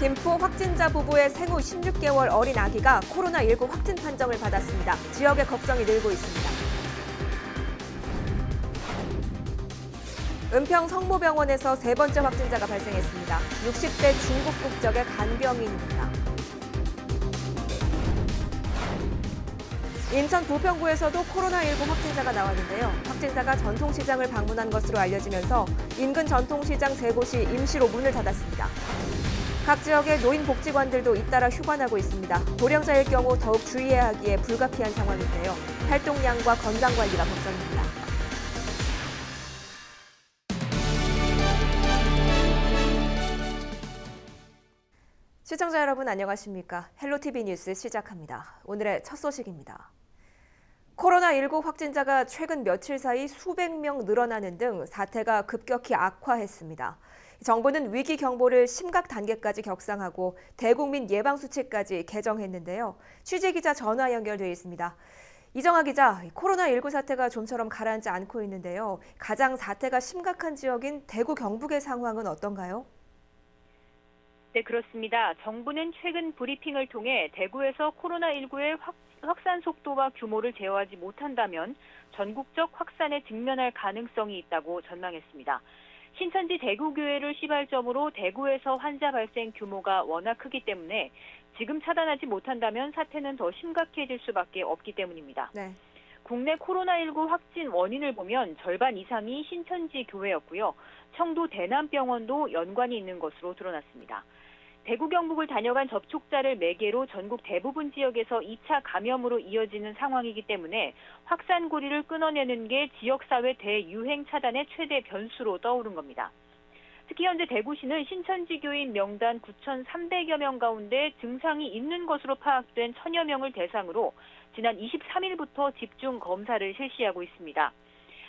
김포 확진자 부부의 생후 16개월 어린 아기가 코로나19 확진 판정을 받았습니다. 지역의 걱정이 늘고 있습니다. 은평 성모병원에서 세 번째 확진자가 발생했습니다. 60대 중국 국적의 간병인입니다. 인천 부평구에서도 코로나19 확진자가 나왔는데요. 확진자가 전통시장을 방문한 것으로 알려지면서 인근 전통시장 세 곳이 임시로 문을 닫았습니다. 각 지역의 노인복지관들도 잇따라 휴관하고 있습니다. 고령자일 경우 더욱 주의해야 하기에 불가피한 상황인데요. 활동량과 건강관리가 걱정입니다. 시청자 여러분 안녕하십니까? 헬로티비 뉴스 시작합니다. 오늘의 첫 소식입니다. 코로나19 확진자가 최근 며칠 사이 수백 명 늘어나는 등 사태가 급격히 악화했습니다. 정부는 위기 경보를 심각 단계까지 격상하고 대국민 예방 수칙까지 개정했는데요. 취재 기자 전화 연결돼 있습니다. 이정아 기자, 코로나19 사태가 좀처럼 가라앉지 않고 있는데요. 가장 사태가 심각한 지역인 대구 경북의 상황은 어떤가요? 네, 그렇습니다. 정부는 최근 브리핑을 통해 대구에서 코로나19의 확산 속도와 규모를 제어하지 못한다면 전국적 확산에 직면할 가능성이 있다고 전망했습니다. 신천지 대구교회를 시발점으로 대구에서 환자 발생 규모가 워낙 크기 때문에 지금 차단하지 못한다면 사태는 더 심각해질 수밖에 없기 때문입니다. 네. 국내 코로나19 확진 원인을 보면 절반 이상이 신천지 교회였고요. 청도 대남병원도 연관이 있는 것으로 드러났습니다. 대구 경북을 다녀간 접촉자를 매개로 전국 대부분 지역에서 2차 감염으로 이어지는 상황이기 때문에 확산고리를 끊어내는 게 지역사회 대유행 차단의 최대 변수로 떠오른 겁니다. 특히 현재 대구시는 신천지 교인 명단 9,300여 명 가운데 증상이 있는 것으로 파악된 1,000여 명을 대상으로 지난 23일부터 집중 검사를 실시하고 있습니다.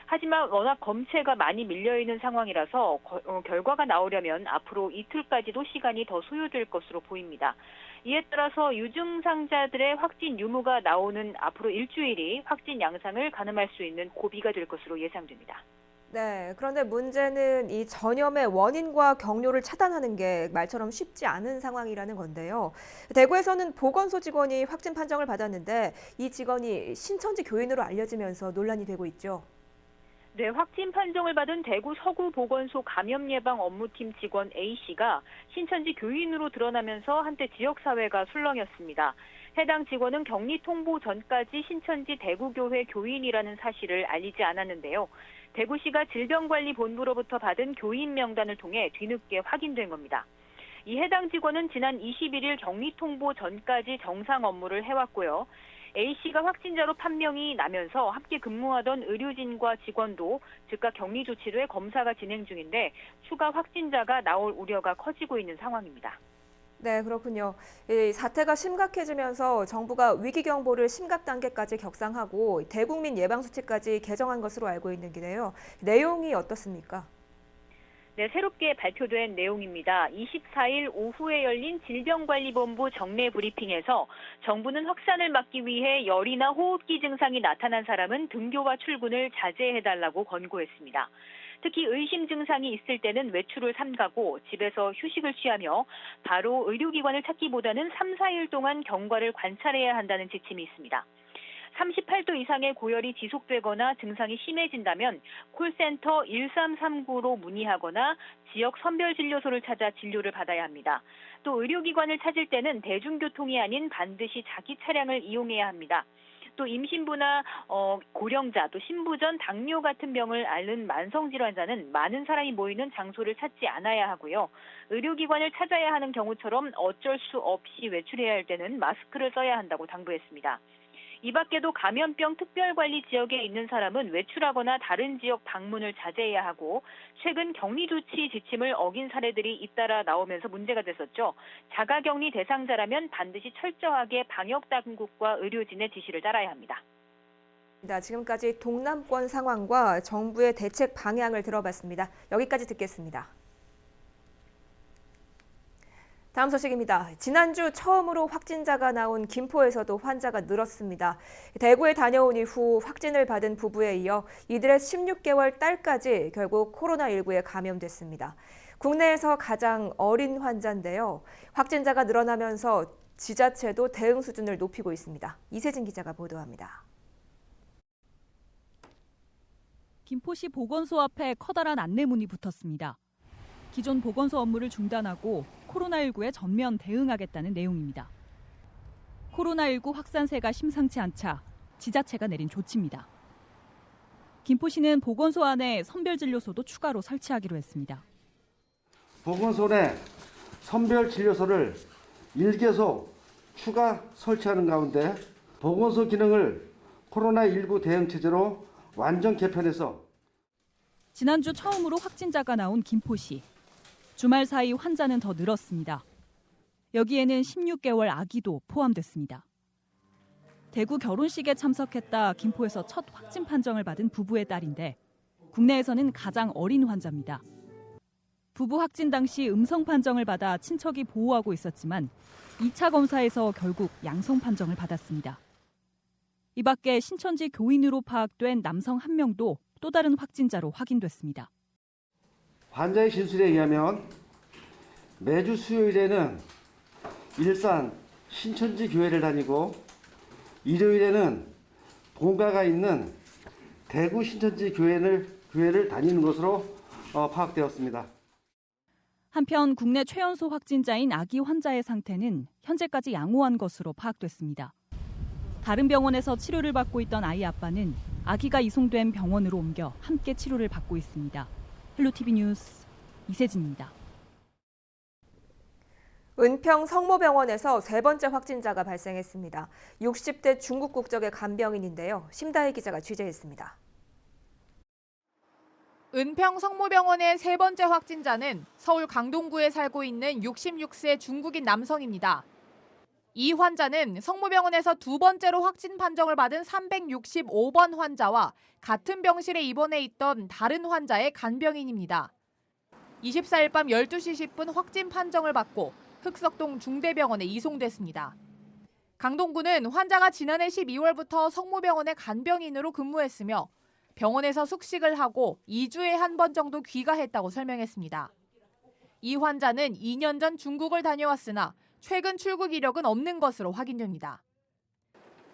하지만 워낙 검체가 많이 밀려있는 상황이라서 결과가 나오려면 앞으로 이틀까지도 시간이 더 소요될 것으로 보입니다. 이에 따라서 유증상자들의 확진 유무가 나오는 앞으로 일주일이 확진 양상을 가늠할 수 있는 고비가 될 것으로 예상됩니다. 네, 그런데 문제는 이 전염의 원인과 경로를 차단하는 게 말처럼 쉽지 않은 상황이라는 건데요. 대구에서는 보건소 직원이 확진 판정을 받았는데 이 직원이 신천지 교인으로 알려지면서 논란이 되고 있죠. 네, 확진 판정을 받은 대구 서구보건소 감염예방 업무팀 직원 A씨가 신천지 교인으로 드러나면서 한때 지역사회가 술렁였습니다. 해당 직원은 격리 통보 전까지 신천지 대구교회 교인이라는 사실을 알리지 않았는데요. 대구시가 질병관리본부로부터 받은 교인 명단을 통해 뒤늦게 확인된 겁니다. 이 해당 직원은 지난 21일 격리 통보 전까지 정상 업무를 해왔고요. A씨가 확진자로 판명이 나면서 함께 근무하던 의료진과 직원도 즉각 격리 조치를 해 검사가 진행 중인데 추가 확진자가 나올 우려가 커지고 있는 상황입니다. 네, 그렇군요. 이 사태가 심각해지면서 정부가 위기 경보를 심각 단계까지 격상하고 대국민 예방 수칙까지 개정한 것으로 알고 있는데요. 내용이 어떻습니까? 네, 새롭게 발표된 내용입니다. 24일 오후에 열린 질병관리본부 정례 브리핑에서 정부는 확산을 막기 위해 열이나 호흡기 증상이 나타난 사람은 등교와 출근을 자제해달라고 권고했습니다. 특히 의심 증상이 있을 때는 외출을 삼가고 집에서 휴식을 취하며 바로 의료기관을 찾기보다는 3, 4일 동안 경과를 관찰해야 한다는 지침이 있습니다. 38도 이상의 고열이 지속되거나 증상이 심해진다면 콜센터 1339로 문의하거나 지역 선별진료소를 찾아 진료를 받아야 합니다. 또 의료기관을 찾을 때는 대중교통이 아닌 반드시 자기 차량을 이용해야 합니다. 또 임신부나 고령자, 또 신부전, 당뇨 같은 병을 앓는 만성질환자는 많은 사람이 모이는 장소를 찾지 않아야 하고요. 의료기관을 찾아야 하는 경우처럼 어쩔 수 없이 외출해야 할 때는 마스크를 써야 한다고 당부했습니다. 이 밖에도 감염병 특별관리 지역에 있는 사람은 외출하거나 다른 지역 방문을 자제해야 하고 최근 격리조치 지침을 어긴 사례들이 잇따라 나오면서 문제가 됐었죠. 자가격리 대상자라면 반드시 철저하게 방역당국과 의료진의 지시를 따라야 합니다. 지금까지 동남권 상황과 정부의 대책 방향을 들어봤습니다. 여기까지 듣겠습니다. 다음 소식입니다. 지난주 처음으로 확진자가 나온 김포에서도 환자가 늘었습니다. 대구에 다녀온 이후 확진을 받은 부부에 이어 이들의 16개월 딸까지 결국 코로나19에 감염됐습니다. 국내에서 가장 어린 환자인데요. 확진자가 늘어나면서 지자체도 대응 수준을 높이고 있습니다. 이세진 기자가 보도합니다. 김포시 보건소 앞에 커다란 안내문이 붙었습니다. 기존 보건소 업무를 중단하고 코로나19에 전면 대응하겠다는 내용입니다. 코로나19 확산세가 심상치 않자 지자체가 내린 조치입니다. 김포시는 보건소 안에 선별진료소도 추가로 설치하기로 했습니다. 보건소 내 선별진료소를 1개소 추가 설치하는 가운데 보건소 기능을 코로나19 대응 체제로 완전 개편해서 지난주 처음으로 확진자가 나온 김포시. 주말 사이 환자는 더 늘었습니다. 여기에는 16개월 아기도 포함됐습니다. 대구 결혼식에 참석했다 김포에서 첫 확진 판정을 받은 부부의 딸인데 국내에서는 가장 어린 환자입니다. 부부 확진 당시 음성 판정을 받아 친척이 보호하고 있었지만 2차 검사에서 결국 양성 판정을 받았습니다. 이 밖에 신천지 교인으로 파악된 남성 1명도 또 다른 확진자로 확인됐습니다. 환자의 진술에 의하면 매주 수요일에는 일산 신천지 교회를 다니고 일요일에는 본가가 있는 대구 신천지 교회를 다니는 것으로 파악되었습니다. 한편 국내 최연소 확진자인 아기 환자의 상태는 현재까지 양호한 것으로 파악됐습니다. 다른 병원에서 치료를 받고 있던 아이 아빠는 아기가 이송된 병원으로 옮겨 함께 치료를 받고 있습니다. 헬로티비 뉴스 이세진입니다. 은평 성모병원에서 세 번째 확진자가 발생했습니다. 60대 중국 국적의 간병인인데요. 심다혜 기자가 취재했습니다. 은평 성모병원의 세 번째 확진자는 서울 강동구에 살고 있는 66세 중국인 남성입니다. 이 환자는 성모병원에서 두 번째로 확진 판정을 받은 365번 환자와 같은 병실에 입원해 있던 다른 환자의 간병인입니다. 24일 밤 12시 10분 확진 판정을 받고 흑석동 중대병원에 이송됐습니다. 강동구는 환자가 지난해 12월부터 성모병원의 간병인으로 근무했으며 병원에서 숙식을 하고 2주에 한 번 정도 귀가했다고 설명했습니다. 이 환자는 2년 전 중국을 다녀왔으나 최근 출국 이력은 없는 것으로 확인됩니다.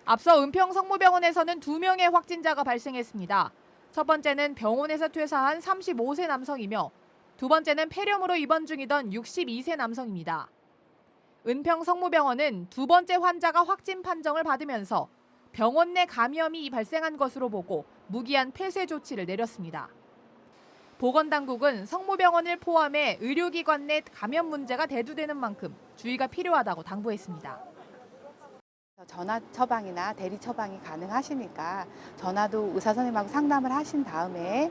앞서 은평 성모병원에서는 2명의 확진자가 발생했습니다. 첫 번째는 병원에서 퇴사한 35세 남성이며 두 번째는 폐렴으로 입원 중이던 62세 남성입니다. 은평 성모병원은 두 번째 환자가 확진 판정을 받으면서 병원 내 감염이 발생한 것으로 보고 무기한 폐쇄 조치를 내렸습니다. 보건당국은 성모병원을 포함해 의료기관 내 감염 문제가 대두되는 만큼 주의가 필요하다고 당부했습니다. 전화 처방이나 대리 처방이 가능하시니까 전화도 의사 선생님하고 상담을 하신 다음에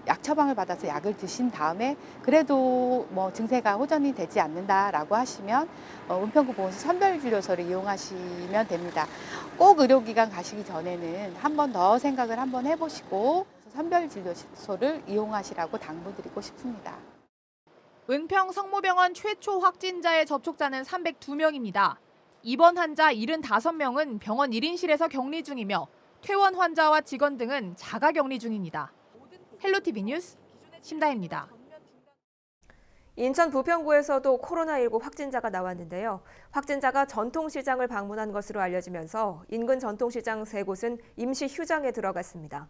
약 처방을 받아서 약을 드신 다음에 그래도 뭐 증세가 호전이 되지 않는다라고 하시면 은평구 보건소 선별진료소를 이용하시면 됩니다. 꼭 의료기관 가시기 전에는 한 번 더 생각을 한번 해보시고 선별진료소를 이용하시라고 당부드리고 싶습니다. 은평 성모병원 최초 확진자의 접촉자는 302명입니다. 입원 환자 75명은 병원 1인실에서 격리 중이며 퇴원 환자와 직원 등은 자가 격리 중입니다. 헬로티비 뉴스 심다혜입니다. 인천 부평구에서도 코로나19 확진자가 나왔는데요. 확진자가 전통시장을 방문한 것으로 알려지면서 인근 전통시장 3곳은 임시 휴장에 들어갔습니다.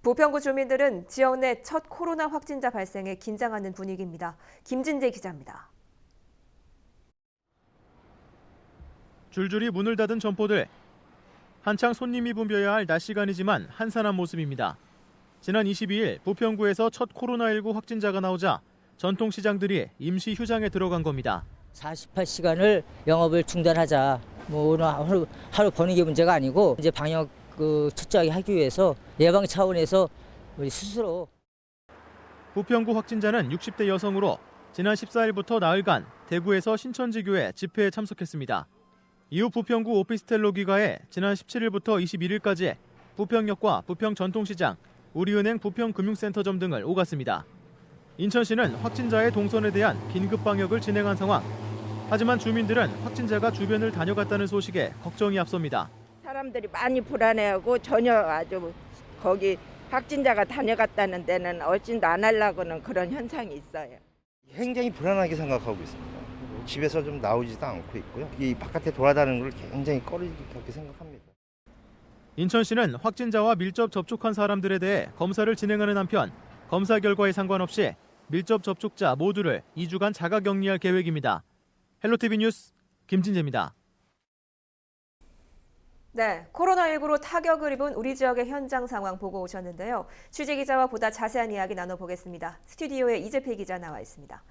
부평구 주민들은 지역 내 첫 코로나 확진자 발생에 긴장하는 분위기입니다. 김진재 기자입니다. 줄줄이 문을 닫은 점포들. 한창 손님이 붐벼야 할 낮 시간이지만 한산한 모습입니다. 지난 22일 부평구에서 첫 코로나19 확진자가 나오자 전통시장들이 임시 휴장에 들어간 겁니다. 48시간을 영업을 중단하자. 뭐 오늘 하루 버는 게 문제가 아니고 이제 방역 철저하게 하기 위해서 예방 차원에서 우리 스스로. 부평구 확진자는 60대 여성으로 지난 14일부터 나흘간 대구에서 신천지교회 집회에 참석했습니다. 이후 부평구 오피스텔로 귀가해 지난 17일부터 21일까지 부평역과 부평전통시장, 우리은행 부평금융센터점 등을 오갔습니다. 인천시는 확진자의 동선에 대한 긴급 방역을 진행한 상황. 하지만 주민들은 확진자가 주변을 다녀갔다는 소식에 걱정이 앞섭니다. 사람들이 많이 불안해하고 전혀 아주 거기 확진자가 다녀갔다는 데는 얼씬도 안 하려고는 그런 현상이 있어요. 굉장히 불안하게 생각하고 있습니다. 집에서 좀 나오지도 않고 있고요. 이 바깥에 돌아다니는 걸 굉장히 꺼리게 생각합니다. 인천시는 확진자와 밀접 접촉한 사람들에 대해 검사를 진행하는 한편 검사 결과에 상관없이 밀접 접촉자 모두를 2주간 자가격리할 계획입니다. 헬로티비 뉴스 김진재입니다. 네, 코로나19로 타격을 입은 우리 지역의 현장 상황 보고 오셨는데요. 취재기자와 보다 자세한 이야기 나눠보겠습니다. 스튜디오에 이재필 기자 나와 있습니다.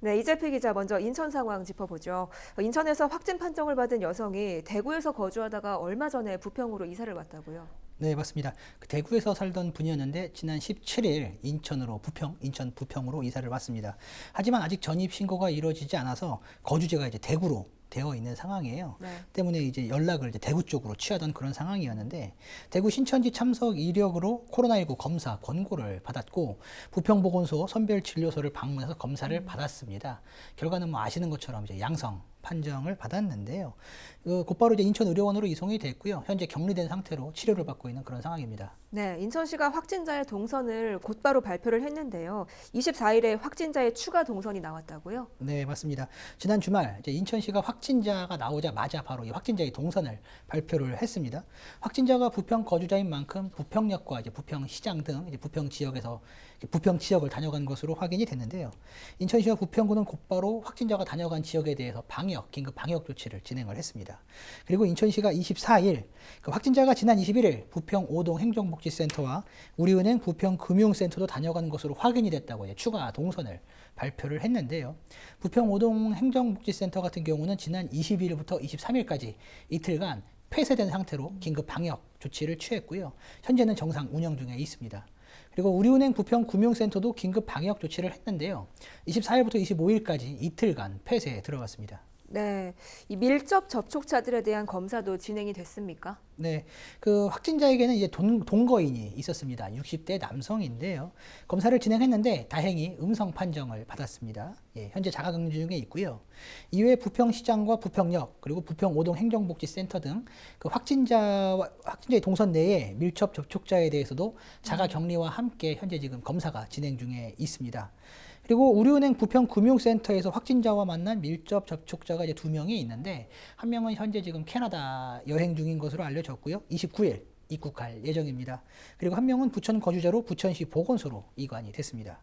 네, 이재필 기자 먼저 인천 상황 짚어보죠. 인천에서 확진 판정을 받은 여성이 대구에서 거주하다가 얼마 전에 부평으로 이사를 왔다고요? 네, 맞습니다. 대구에서 살던 분이었는데 지난 17일 인천 부평으로 이사를 왔습니다. 하지만 아직 전입 신고가 이루어지지 않아서 거주지가 이제 대구로 되어 있는 상황이에요. 네. 때문에 이제 연락을 이제 대구 쪽으로 취하던 그런 상황이었는데 대구 신천지 참석 이력으로 코로나19 검사 권고를 받았고 부평보건소 선별진료소를 방문해서 검사를 받았습니다. 결과는 뭐 아시는 것처럼 이제 양성 판정을 받았는데요. 곧바로 이제 인천의료원으로 이송이 됐고요. 현재 격리된 상태로 치료를 받고 있는 그런 상황입니다. 네, 인천시가 확진자의 동선을 곧바로 발표를 했는데요. 24일에 확진자의 추가 동선이 나왔다고요? 네, 맞습니다. 지난 주말 이제 인천시가 확진자가 나오자마자 바로 이 확진자의 동선을 발표를 했습니다. 확진자가 부평 거주자인 만큼 부평역과 이제 부평시장 등 이제 부평 지역을 다녀간 것으로 확인이 됐는데요. 인천시와 부평구는 곧바로 확진자가 다녀간 지역에 대해서 긴급 방역 조치를 진행을 했습니다. 그리고 인천시가 24일 그 확진자가 지난 21일 부평 오동 행정복지센터와 우리은행 부평금융센터도 다녀간 것으로 확인이 됐다고 이제 추가 동선을 발표를 했는데요. 부평 오동 행정복지센터 같은 경우는 지난 22일부터 23일까지 이틀간 폐쇄된 상태로 긴급 방역 조치를 취했고요. 현재는 정상 운영 중에 있습니다. 그리고 우리은행 부평금융센터도 긴급 방역 조치를 했는데요. 24일부터 25일까지 이틀간 폐쇄에 들어갔습니다. 네, 이 밀접 접촉자들에 대한 검사도 진행이 됐습니까? 네, 그 확진자에게는 이제 동거인이 있었습니다. 60대 남성인데요. 검사를 진행했는데 다행히 음성 판정을 받았습니다. 예, 현재 자가격리 중에 있고요. 이외에 부평시장과 부평역 그리고 부평 오동 행정복지센터 등 그 확진자의 동선 내에 밀접 접촉자에 대해서도 자가격리와 함께 현재 지금 검사가 진행 중에 있습니다. 그리고 우리은행 부평금융센터에서 확진자와 만난 밀접 접촉자가 이제 2명이 있는데 한 명은 현재 지금 캐나다 여행 중인 것으로 알려졌고요. 29일 입국할 예정입니다. 그리고 한 명은 부천 거주자로 부천시 보건소로 이관이 됐습니다.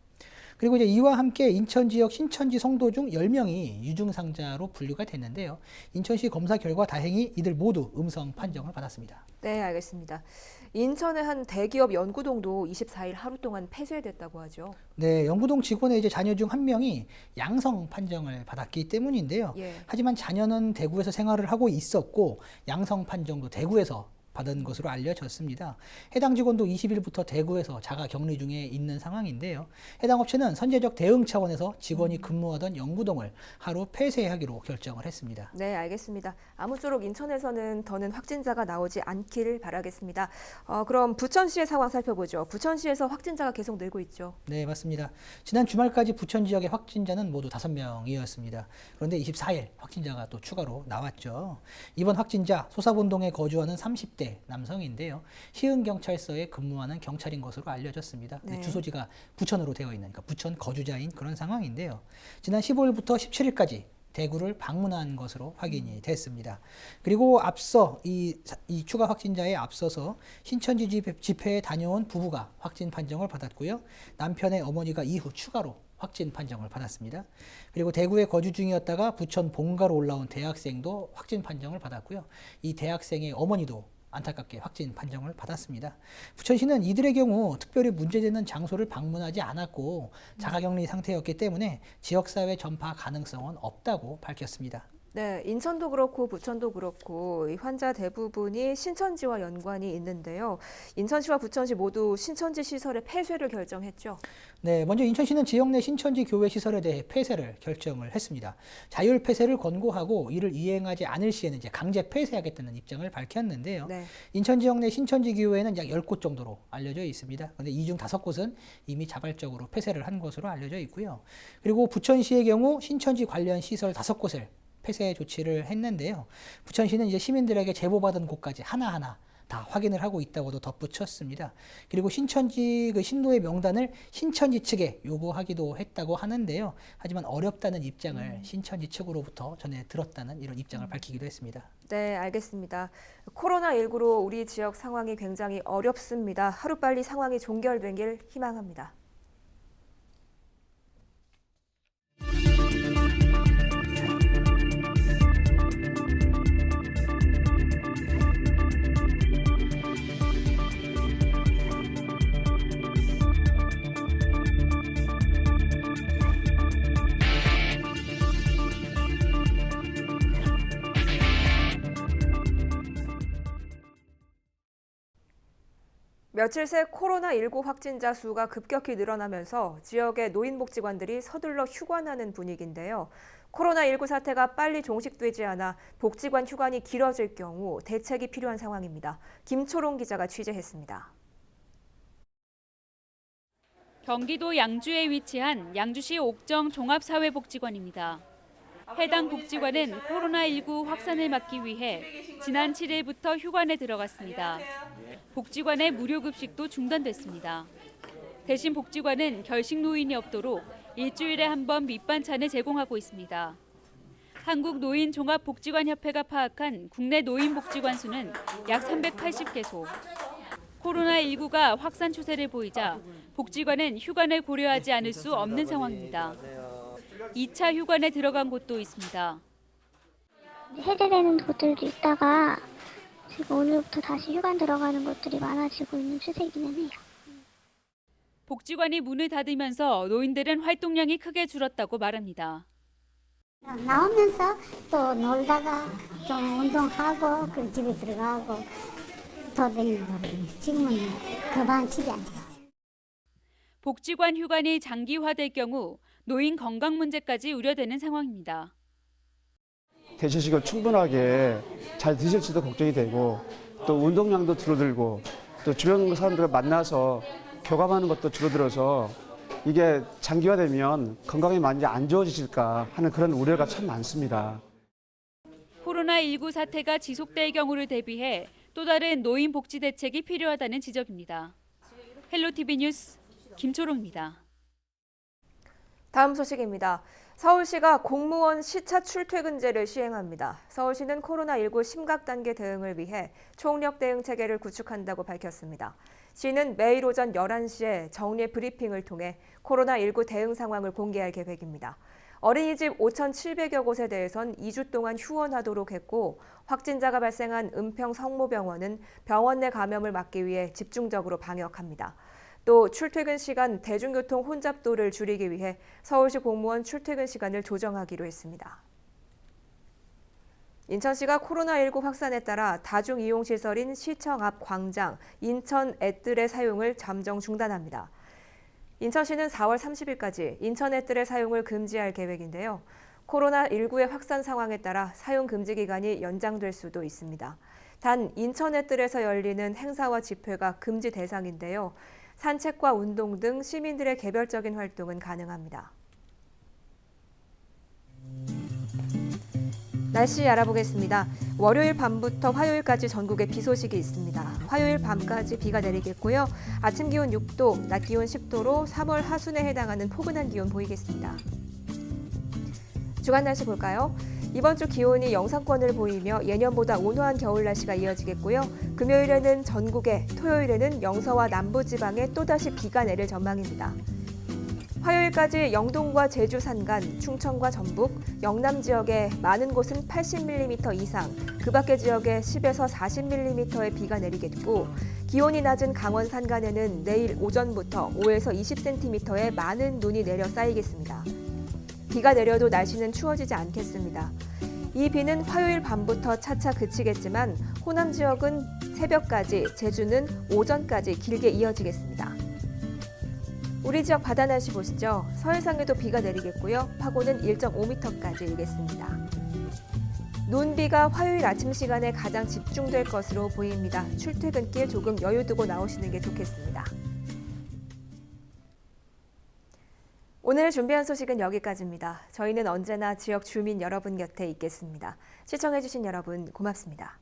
그리고 이제 이와 함께 인천 지역 신천지 성도 중 10명이 유증상자로 분류가 됐는데요. 인천시 검사 결과 다행히 이들 모두 음성 판정을 받았습니다. 네, 알겠습니다. 인천의 한 대기업 연구동도 24일 하루 동안 폐쇄됐다고 하죠. 네, 연구동 직원의 이제 자녀 중 한 명이 양성 판정을 받았기 때문인데요. 예. 하지만 자녀는 대구에서 생활을 하고 있었고 양성 판정도 대구에서 받은 것으로 알려졌습니다. 해당 직원도 20일부터 대구에서 자가 격리 중에 있는 상황인데요. 해당 업체는 선제적 대응 차원에서 직원이 근무하던 연구동을 하루 폐쇄하기로 결정을 했습니다. 네, 알겠습니다. 아무쪼록 인천에서는 더는 확진자가 나오지 않기를 바라겠습니다. 그럼 부천시의 상황 살펴보죠. 부천시에서 확진자가 계속 늘고 있죠. 네, 맞습니다. 지난 주말까지 부천 지역의 확진자는 모두 5명이었습니다. 그런데 24일 확진자가 또 추가로 나왔죠. 이번 확진자 소사본동에 거주하는 30대 남성인데요. 시흥경찰서에 근무하는 경찰인 것으로 알려졌습니다. 네. 주소지가 부천으로 되어 있는, 그러니까 부천 거주자인 그런 상황인데요. 지난 15일부터 17일까지 대구를 방문한 것으로 확인이 됐습니다. 그리고 앞서 이 추가 확진자에 앞서서 신천지 집회에 다녀온 부부가 확진 판정을 받았고요. 남편의 어머니가 이후 추가로 확진 판정을 받았습니다. 그리고 대구에 거주 중이었다가 부천 본가로 올라온 대학생도 확진 판정을 받았고요. 이 대학생의 어머니도 안타깝게 확진 판정을 받았습니다. 부천시는 이들의 경우 특별히 문제되는 장소를 방문하지 않았고 자가격리 상태였기 때문에 지역사회 전파 가능성은 없다고 밝혔습니다. 네, 인천도 그렇고 부천도 그렇고 이 환자 대부분이 신천지와 연관이 있는데요. 인천시와 부천시 모두 신천지 시설의 폐쇄를 결정했죠. 네, 먼저 인천시는 지역 내 신천지 교회 시설에 대해 폐쇄를 결정을 했습니다. 자율 폐쇄를 권고하고 이를 이행하지 않을 시에는 이제 강제 폐쇄하겠다는 입장을 밝혔는데요. 네. 인천 지역 내 신천지 교회는 약 10곳 정도로 알려져 있습니다. 그런데 이 중 5곳은 이미 자발적으로 폐쇄를 한 것으로 알려져 있고요. 그리고 부천시의 경우 신천지 관련 시설 5곳을 폐쇄 조치를 했는데요. 부천시는 이제 시민들에게 제보받은 곳까지 하나하나 다 확인을 하고 있다고도 덧붙였습니다. 그리고 신천지 그 신도의 명단을 신천지 측에 요구하기도 했다고 하는데요. 하지만 어렵다는 입장을 신천지 측으로부터 전해 들었다는 이런 입장을 밝히기도 했습니다. 네, 알겠습니다. 코로나19로 우리 지역 상황이 굉장히 어렵습니다. 하루빨리 상황이 종결되길 희망합니다. 며칠 새 코로나19 확진자 수가 급격히 늘어나면서 지역의 노인복지관들이 서둘러 휴관하는 분위기인데요. 코로나19 사태가 빨리 종식되지 않아 복지관 휴관이 길어질 경우 대책이 필요한 상황입니다. 김초롱 기자가 취재했습니다. 경기도 양주에 위치한 양주시 옥정 종합사회복지관입니다. 해당 복지관은 코로나19 확산을 막기 위해 지난 7일부터 휴관에 들어갔습니다. 복지관의 무료급식도 중단됐습니다. 대신 복지관은 결식 노인이 없도록 일주일에 한 번 밑반찬을 제공하고 있습니다. 한국노인종합복지관협회가 파악한 국내 노인복지관 수는 약 380개소. 코로나19가 확산 추세를 보이자 복지관은 휴관을 고려하지 않을 수 없는 상황입니다. 2차 휴관에 들어간 곳도 있습니다. 해제되는 곳들도 있다가 지금 오늘부터 다시 휴관 들어가는 곳들이 많아지고 있는 추세이기는 해요. 복지관이 문을 닫으면서 노인들은 활동량이 크게 줄었다고 말합니다. 나오면서 또 놀다가 좀 운동하고 그 집에 들어가고 돌아다니는 거예요. 지금은 그만 집에 앉았어요. 복지관 휴관이 장기화될 경우 노인 건강 문제까지 우려되는 상황입니다. 대체식을 충분하게 잘 드실지도 걱정이 되고 또 운동량도 줄어들고 또 주변 사람들과 만나서 교감하는 것도 줄어들어서 이게 장기화되면 건강이 많이 안 좋아지실까 하는 그런 우려가 참 많습니다. 코로나19 사태가 지속될 경우를 대비해 또 다른 노인 복지 대책이 필요하다는 지적입니다. 헬로티비 뉴스 김초롱입니다. 다음 소식입니다. 서울시가 공무원 시차 출퇴근제를 시행합니다. 서울시는 코로나19 심각 단계 대응을 위해 총력 대응 체계를 구축한다고 밝혔습니다. 시는 매일 오전 11시에 정례 브리핑을 통해 코로나19 대응 상황을 공개할 계획입니다. 어린이집 5,700여 곳에 대해선 2주 동안 휴원하도록 했고 확진자가 발생한 은평 성모병원은 병원 내 감염을 막기 위해 집중적으로 방역합니다. 또 출퇴근 시간 대중교통 혼잡도를 줄이기 위해 서울시 공무원 출퇴근 시간을 조정하기로 했습니다. 인천시가 코로나19 확산에 따라 다중이용시설인 시청 앞 광장, 인천 앳뜰의 사용을 잠정 중단합니다. 인천시는 4월 30일까지 인천 앳뜰의 사용을 금지할 계획인데요. 코로나19의 확산 상황에 따라 사용 금지 기간이 연장될 수도 있습니다. 단 인천 앳뜰에서 열리는 행사와 집회가 금지 대상인데요. 산책과 운동 등 시민들의 개별적인 활동은 가능합니다. 날씨 알아보겠습니다. 월요일 밤부터 화요일까지 전국에 비 소식이 있습니다. 화요일 밤까지 비가 내리겠고요. 아침 기온 6도, 낮 기온 10도로 3월 하순에 해당하는 포근한 기온 보이겠습니다. 주간 날씨 볼까요? 이번 주 기온이 영상권을 보이며 예년보다 온화한 겨울 날씨가 이어지겠고요. 금요일에는 전국에, 토요일에는 영서와 남부지방에 또다시 비가 내릴 전망입니다. 화요일까지 영동과 제주 산간, 충청과 전북, 영남 지역에 많은 곳은 80mm 이상, 그 밖의 지역에 10에서 40mm의 비가 내리겠고 기온이 낮은 강원 산간에는 내일 오전부터 5에서 20cm의 많은 눈이 내려 쌓이겠습니다. 비가 내려도 날씨는 추워지지 않겠습니다. 이 비는 화요일 밤부터 차차 그치겠지만 호남 지역은 새벽까지, 제주는 오전까지 길게 이어지겠습니다. 우리 지역 바다 날씨 보시죠. 서해상에도 비가 내리겠고요. 파고는 1.5m까지 일겠습니다. 눈비가 화요일 아침 시간에 가장 집중될 것으로 보입니다. 출퇴근길 조금 여유 두고 나오시는 게 좋겠습니다. 오늘 준비한 소식은 여기까지입니다. 저희는 언제나 지역 주민 여러분 곁에 있겠습니다. 시청해주신 여러분 고맙습니다.